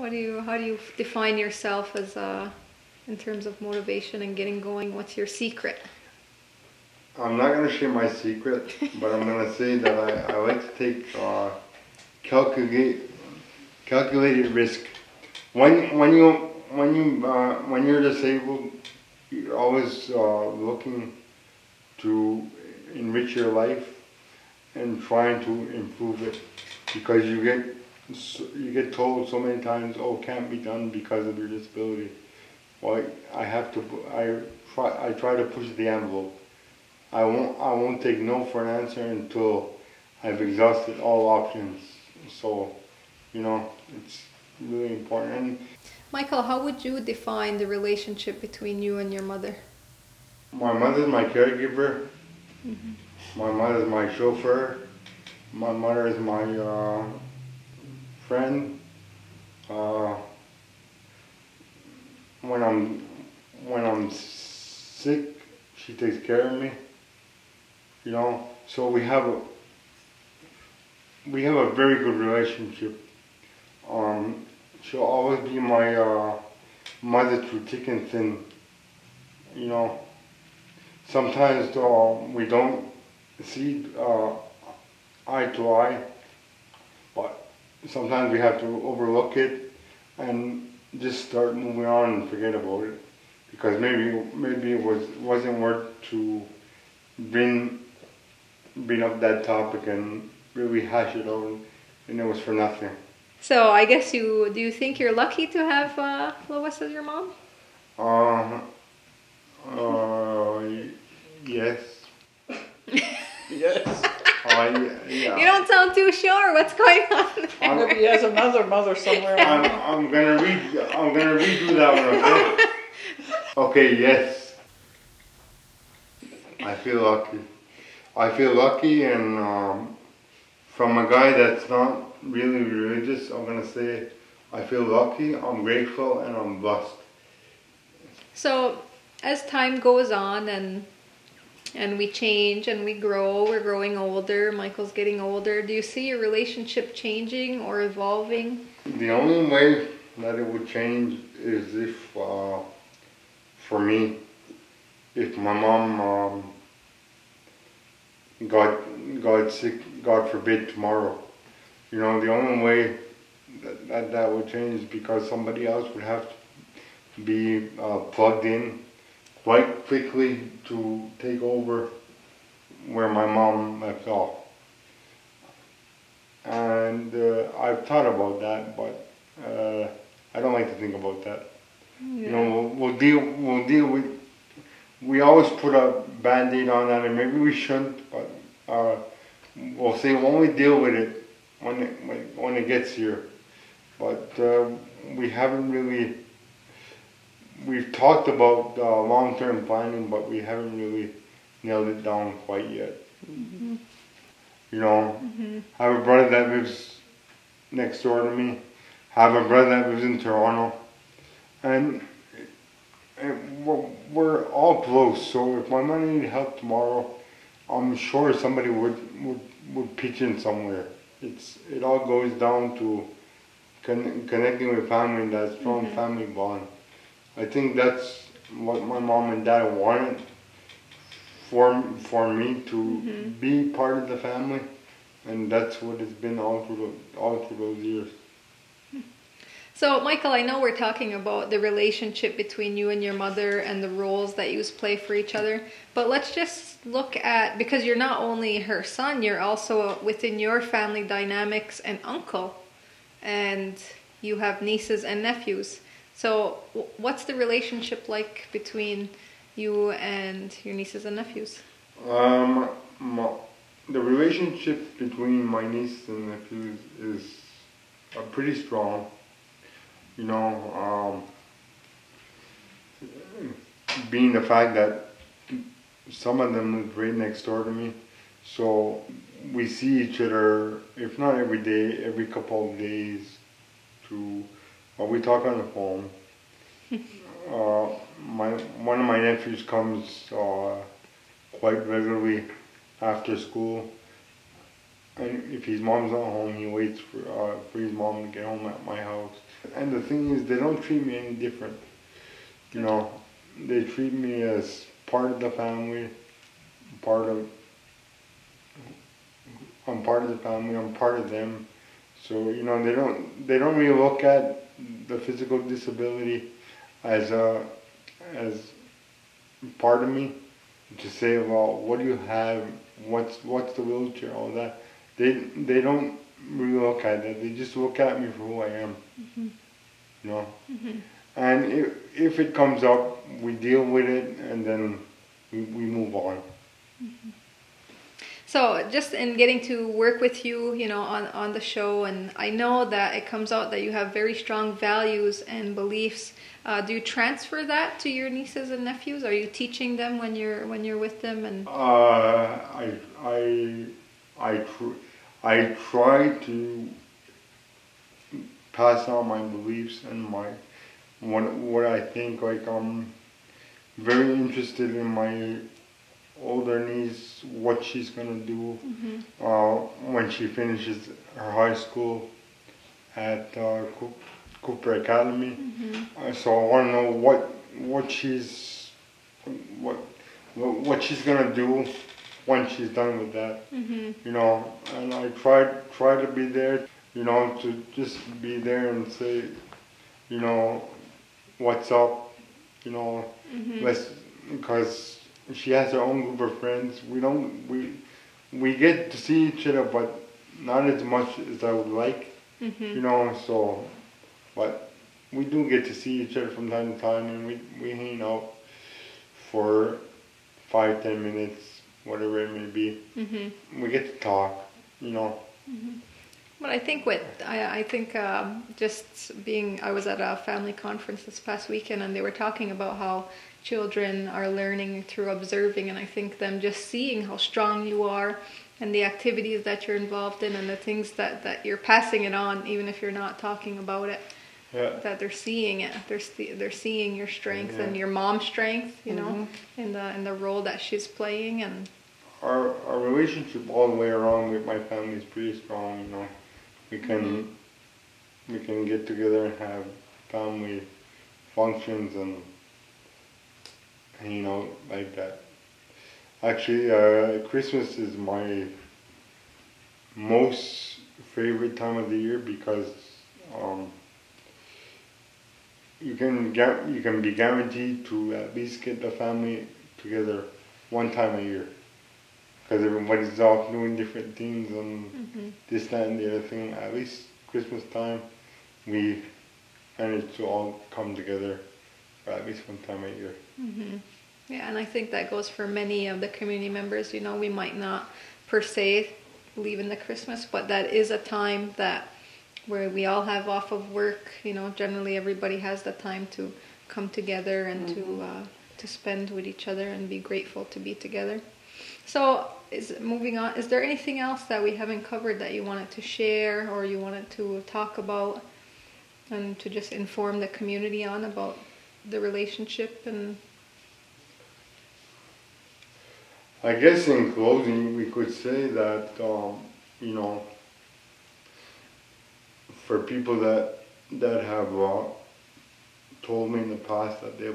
How do you define yourself as in terms of motivation and getting going? What's your secret? I'm not going to share my secret, but I'm going to say that I like to take calculated risk. When you're disabled, you're always looking to enrich your life and trying to improve it, because you get told so many times, oh, it can't be done because of your disability. Well, I try to push the envelope. I won't take no for an answer until I've exhausted all options. So, it's really important. And Micheal, how would you define the relationship between you and your mother? my mother's my caregiver. Mm-hmm. My mother's my chauffeur. My mother is my friend. When I'm sick, she takes care of me. So we have a very good relationship. She'll always be my mother through thick and thin. Sometimes we don't see eye to eye, but sometimes we have to overlook it and just start moving on and forget about it, because maybe it wasn't worth to bring up that topic and really hash it out, and it was for nothing. So I guess do you think you're lucky to have Lois as your mom? Yes. Yes. Yeah. You don't sound too sure. What's going on there? Maybe he has another mother somewhere. I'm gonna redo that one. Okay. Yes. I feel lucky, and from a guy that's not really religious, I'm gonna say I feel lucky. I'm grateful, and I'm blessed. So, as time goes on and we change and we grow, we're growing older, Micheal's getting older, do you see your relationship changing or evolving? The only way that it would change is if, for me, if my mom got sick, God forbid, tomorrow. The only way that would change is because somebody else would have to be plugged in quite quickly to take over where my mom left off. And I've thought about that, but I don't like to think about that. Yeah. We'll deal with. We always put a band-aid on that, and maybe we shouldn't, but we'll say we'll only deal with it when it gets here. But we haven't really. We've talked about long-term planning, but we haven't really nailed it down quite yet. Mm-hmm. Mm-hmm. I have a brother that lives next door to me. I have a brother that lives in Toronto, and we're all close. So if my mom needed help tomorrow, I'm sure somebody would pitch in somewhere. It all goes down to connecting with family and that strong mm-hmm. family bond. I think that's what my mom and dad wanted for me to mm-hmm. be part of the family, and that's what it's been all through those years. So, Micheal, I know we're talking about the relationship between you and your mother and the roles that you play for each other, but let's just look at, because you're not only her son, you're also within your family dynamics an uncle, and you have nieces and nephews. So what's the relationship like between you and your nieces and nephews? The relationship between my nieces and nephews is pretty strong. Being the fact that some of them live right next door to me, so we see each other, if not every day, every couple of days. We talk on the phone. One of my nephews comes quite regularly after school, and if his mom's not home, he waits for his mom to get home at my house. and the thing is, they don't treat me any different. You know, they treat me as part of the family, I'm part of the family, I'm part of them. So, you know, they don't really look at the physical disability as part of me, to say, well, what do you have, what's the wheelchair, all that. They don't really look at that. They just look at me for who I am. Mm-hmm. You know. Mm-hmm. And if it comes up, we deal with it, and then we move on. Mm-hmm. So just in getting to work with you, you know, on the show, and I know that it comes out that you have very strong values and beliefs. Do you transfer that to your nieces and nephews? Are you teaching them when you're with them? And I try to pass on my beliefs and what I think. Like, I'm very interested in my older niece, what she's gonna do when she finishes her high school at Cooper Academy. So I want to know what she's gonna do when she's done with that. You know, and I try to be there. You know, to just be there and say, you know, what's up. You know, because she has her own group of friends. We get to see each other, but not as much as I would like. You know, so, but we do get to see each other from time to time, and we hang out for 5-10 minutes, whatever it may be. We get to talk, you know. But I think just being, I was at a family conference this past weekend, and they were talking about how children are learning through observing, and I think them just seeing how strong you are and the activities that you're involved in and the things that you're passing it on, even if you're not talking about it, that they're seeing it. They're seeing your strength and your mom's strength, you know, in the role that she's playing. And our relationship all the way around with my family is pretty strong. You know, we can get together and have family functions and hang out like that. Actually, Christmas is my most favorite time of the year because you can be guaranteed to at least get the family together one time a year, because everybody's off doing different things and this, that, and the other thing. At least Christmas time, we manage to all come together for at least one time a year. Yeah, and I think that goes for many of the community members. You know, we might not per se believe in the Christmas, but that is a time that where we all have off of work. You know, generally everybody has the time to come together and to spend with each other and be grateful to be together. So, moving on, is there anything else that we haven't covered that you wanted to share or you wanted to talk about and to just inform the community on about the relationship? And I guess in closing, we could say that, you know, for people that have told me in the past that they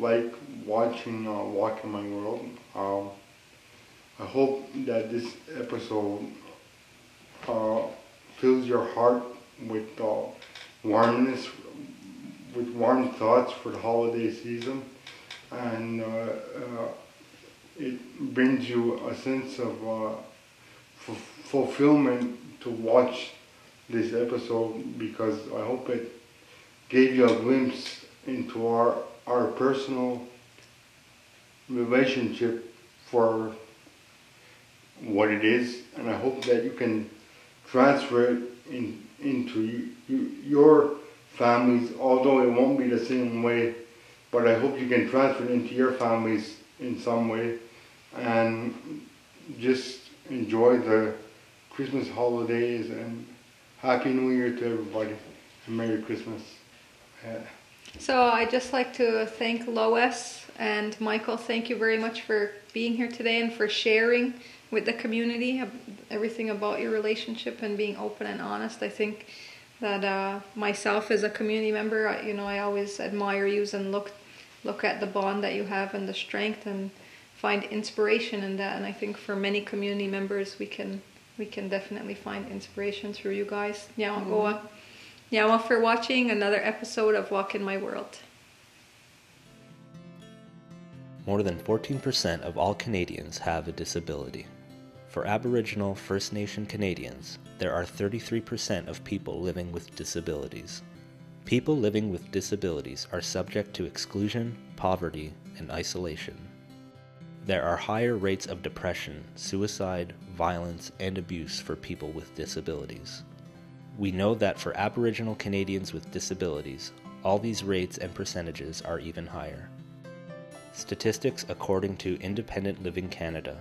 like watching Walk in My World, I hope that this episode fills your heart with warmness, with warm thoughts for the holiday season, and it brings you a sense of fulfillment to watch this episode, because I hope it gave you a glimpse into our personal relationship for what it is, and I hope that you can transfer it into your families, although it won't be the same way, but I hope you can transfer it into your families in some way, and just enjoy the Christmas holidays, and Happy New Year to everybody, and Merry Christmas. So I'd just like to thank Lois and Micheal. Thank you very much for being here today and for sharing with the community everything about your relationship and being open and honest. I think that myself as a community member, I always admire you and look at the bond that you have and the strength and find inspiration in that. And I think for many community members, we can definitely find inspiration through you guys. Nyawa for watching another episode of Walk in My World. More than 14% of all Canadians have a disability. For Aboriginal First Nation Canadians, there are 33% of people living with disabilities. People living with disabilities are subject to exclusion, poverty, and isolation. There are higher rates of depression, suicide, violence, and abuse for people with disabilities. We know that for Aboriginal Canadians with disabilities, all these rates and percentages are even higher. Statistics according to Independent Living Canada